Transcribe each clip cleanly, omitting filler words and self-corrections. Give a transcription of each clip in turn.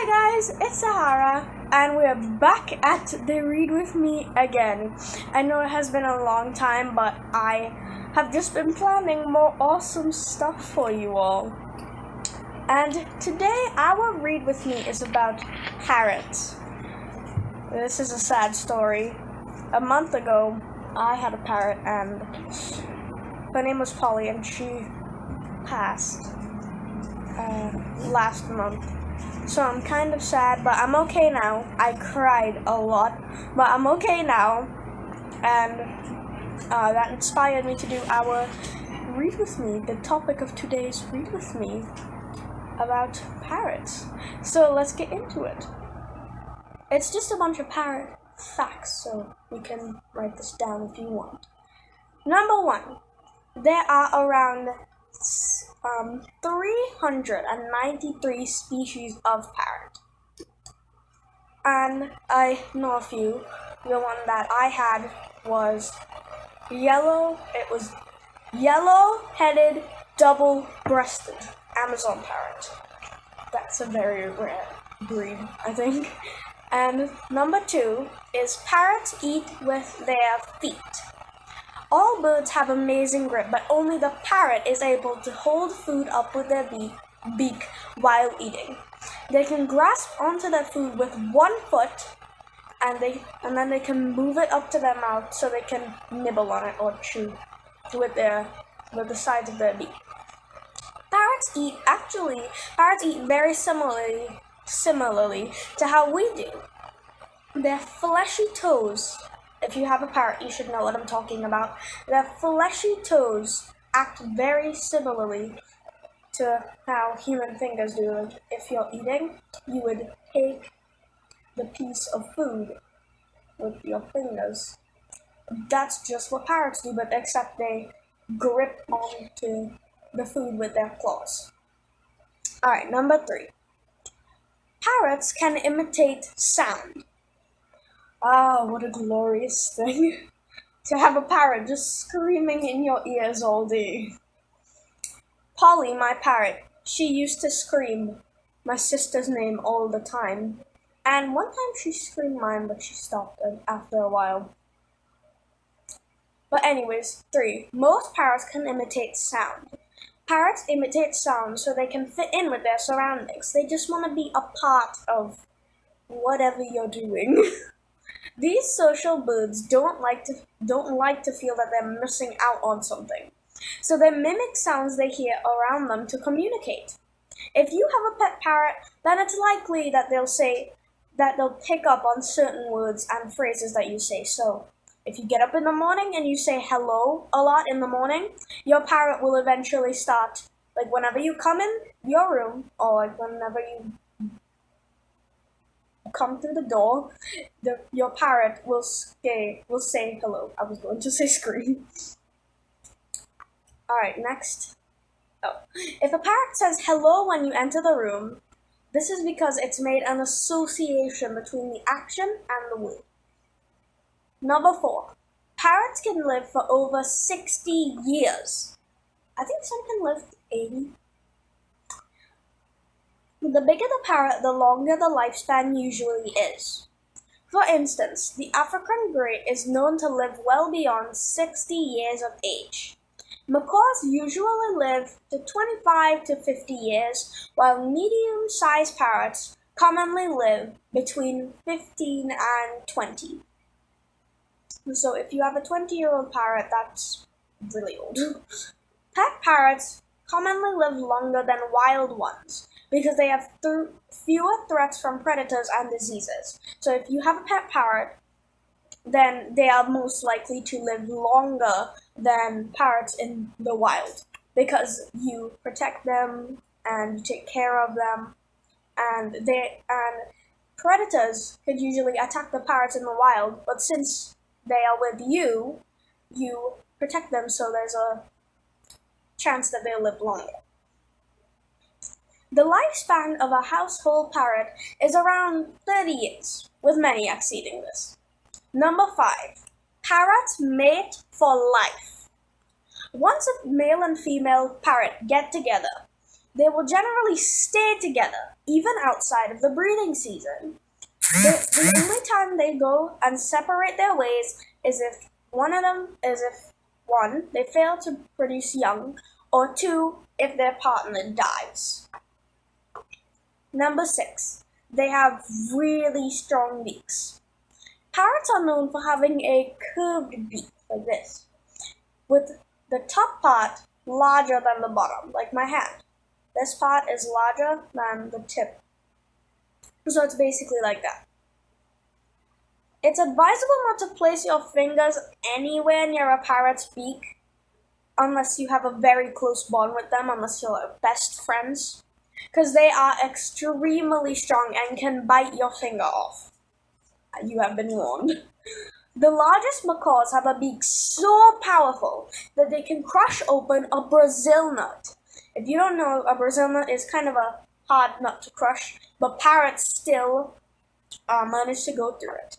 Hi guys, it's Sahara, and we're back at the Read With Me again. I know it has been a long time, but I have just been planning more awesome stuff for you all. And today, our Read With Me is about parrots. This is a sad story. A month ago, I had a parrot, and her name was Polly, and she passed last month. So I'm kind of sad, but I'm okay now. I cried a lot, but I'm okay now. And that inspired me to do our Read With Me, the topic of today's Read With Me, about parrots. So let's get into it. It's just a bunch of parrot facts, so you can write this down if you want. Number 1, there are around 393 species of parrot. And I know a few. The one that I had was yellow-headed, double-breasted Amazon parrot. That's a very rare breed, I think. And number 2 is parrots eat with their feet. All birds have amazing grip, but only the parrot is able to hold food up with their beak while eating. They can grasp onto their food with one foot, and then they can move it up to their mouth so they can nibble on it or chew with the sides of their beak. Parrots eat very similarly to how we do. Their fleshy toes. If you have a parrot, you should know what I'm talking about. Their fleshy toes act very similarly to how human fingers do. Like if you're eating, you would take the piece of food with your fingers. That's just what parrots do, but except they grip onto the food with their claws. Alright, number 3. Parrots can imitate sound. Ah, what a glorious thing to have a parrot just screaming in your ears all day. Polly, my parrot, she used to scream my sister's name all the time. And one time she screamed mine, but she stopped after a while. But anyways, 3. Most parrots can imitate sound. Parrots imitate sound so they can fit in with their surroundings. They just want to be a part of whatever you're doing. These social birds don't like to feel that they're missing out on something. So they mimic sounds they hear around them to communicate. If you have a pet parrot, then it's likely that they'll pick up on certain words and phrases that you say. So if you get up in the morning and you say hello a lot in the morning, your parrot will eventually start, like whenever you come in your room, or like whenever you come through the door, your parrot will say hello. I was going to say scream. Alright, next. If a parrot says hello when you enter the room, this is because it's made an association between the action and the word. Number 4. Parrots can live for over 60 years. I think some can live 80. The bigger the parrot, the longer the lifespan usually is. For instance, the African grey is known to live well beyond 60 years of age. Macaws usually live to 25 to 50 years, while medium-sized parrots commonly live between 15 and 20. So if you have a 20-year-old parrot, that's really old. Pet parrots commonly live longer than wild ones because they have fewer threats from predators and diseases. So if you have a pet parrot, then they are most likely to live longer than parrots in the wild because you protect them and you take care of them, and predators could usually attack the parrots in the wild, but since they are with you, you protect them, so there's a chance that they'll live longer. The lifespan of a household parrot is around 30 years, with many exceeding this. Number 5. Parrots mate for life. Once a male and female parrot get together, They will generally stay together, even outside of the breeding season. The only time they go and separate their ways is if one, they fail to produce young, or two, if their partner dies. Number 6, they have really strong beaks. Parrots are known for having a curved beak like this, with the top part larger than the bottom, like my hand. This part is larger than the tip. So it's basically like that. It's advisable not to place your fingers anywhere near a parrot's beak unless you have a very close bond with them, unless you're best friends, because they are extremely strong and can bite your finger off. You have been warned. The largest macaws have a beak so powerful that they can crush open a Brazil nut. If you don't know, a Brazil nut is kind of a hard nut to crush, but parrots still manage to go through it.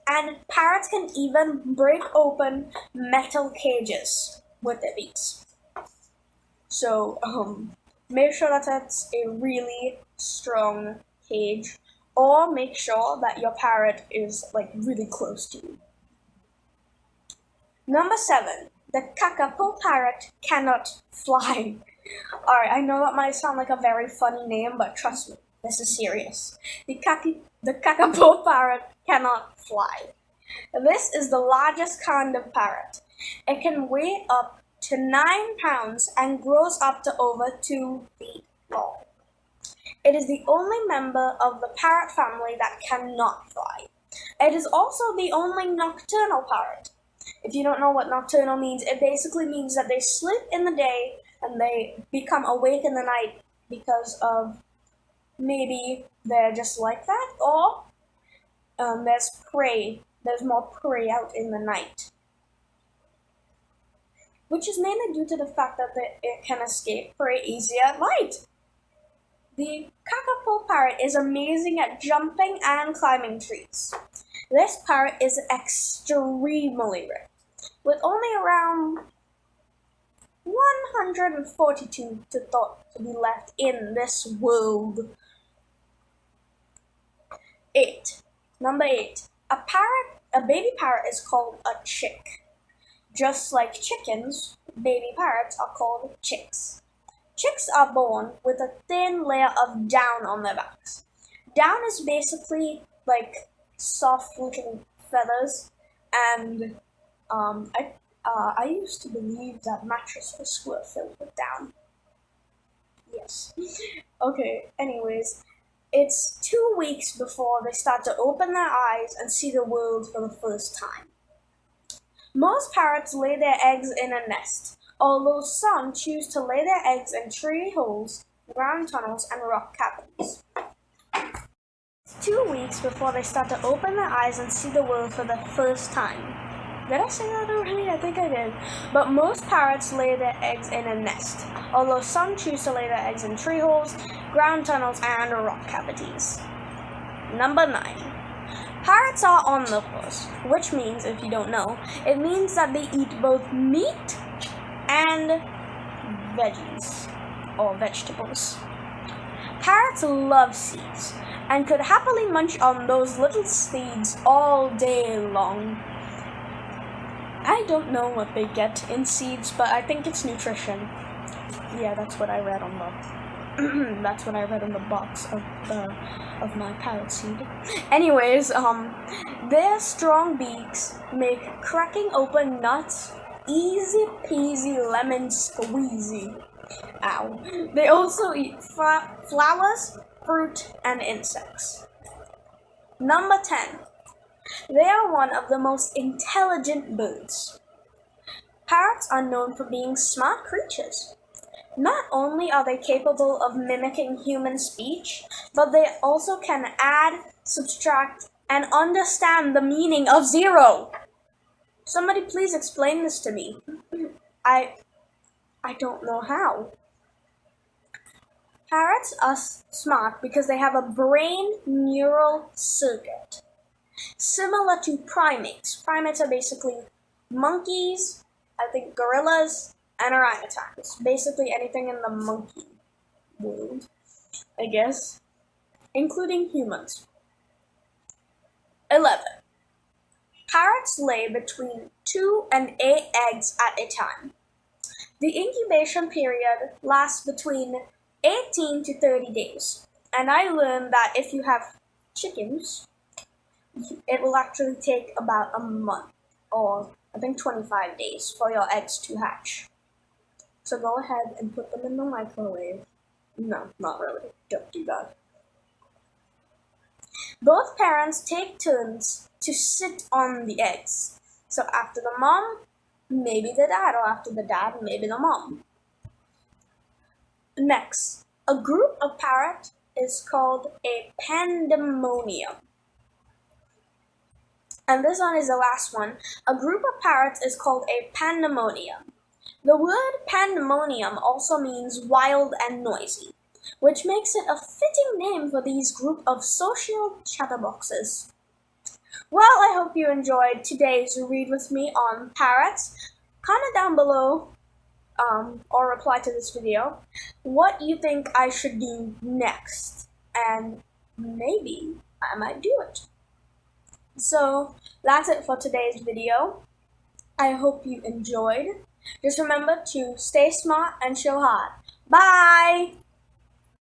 And parrots can even break open metal cages with their beaks. So make sure that that's a really strong cage, or make sure that your parrot is like really close to you. Number 7, the kakapo parrot cannot fly. Alright, I know that might sound like a very funny name, but trust me, this is serious. The kakapo parrot cannot fly. This is the largest kind of parrot. It can weigh up to 9 pounds and grows up to over 2 feet long. It is the only member of the parrot family that cannot fly. It is also the only nocturnal parrot. If you don't know what nocturnal means, it basically means that they sleep in the day and they become awake in the night because of maybe they're just like that, or there's prey. There's more prey out in the night, which is mainly due to the fact that it can escape prey easier at night. The kakapo parrot is amazing at jumping and climbing trees. This parrot is extremely rare, with only around 142 thought to be left in this world. Number 8. A baby parrot is called a chick. Just like chickens, baby parrots are called chicks. Chicks are born with a thin layer of down on their backs. Down is basically like soft-looking feathers, and I used to believe that mattresses were filled with down. Yes. Okay, anyways, it's 2 weeks before they start to open their eyes and see the world for the first time. Most parrots lay their eggs in a nest, although some choose to lay their eggs in tree holes, ground tunnels, and rock cavities. It's 2 weeks before they start to open their eyes and see the world for the first time. Did I say that already? I think I did. But most parrots lay their eggs in a nest, although some choose to lay their eggs in tree holes, ground tunnels, and rock cavities. Number 9. Parrots are omnivores, which means, if you don't know, it means that they eat both meat and veggies, or vegetables. Parrots love seeds, and could happily munch on those little seeds all day long. I don't know what they get in seeds, but I think it's nutrition. Yeah, that's what I read on the that's what I read on the box of my parrot seed. Anyways, their strong beaks make cracking open nuts easy peasy lemon squeezy. Ow. They also eat flowers, fruit, and insects. Number 10. They are one of the most intelligent birds. Parrots are known for being smart creatures. Not only are they capable of mimicking human speech, but they also can add, subtract, and understand the meaning of 0. Somebody please explain this to me. I don't know how. Parrots are smart because they have a brain neural circuit. Similar to primates. Primates are basically monkeys, I think gorillas, and orangutans. Basically anything in the monkey world, I guess, including humans. 11. Parrots lay between 2 and 8 eggs at a time. The incubation period lasts between 18 to 30 days. And I learned that if you have chickens, it will actually take about a month, or I think 25 days, for your eggs to hatch. So go ahead and put them in the microwave. No, not really. Don't do that. Both parents take turns to sit on the eggs. So after the mom, maybe the dad, or after the dad, maybe the mom. Next, a group of parrots is called a pandemonium. And this one is the last one. A group of parrots is called a pandemonium. The word pandemonium also means wild and noisy, which makes it a fitting name for these group of social chatterboxes. Well, I hope you enjoyed today's read with me on parrots. Comment down below or reply to this video what you think I should do next, and maybe I might do it. So that's it for today's video. I hope you enjoyed. Just remember to stay smart and show hard. Bye!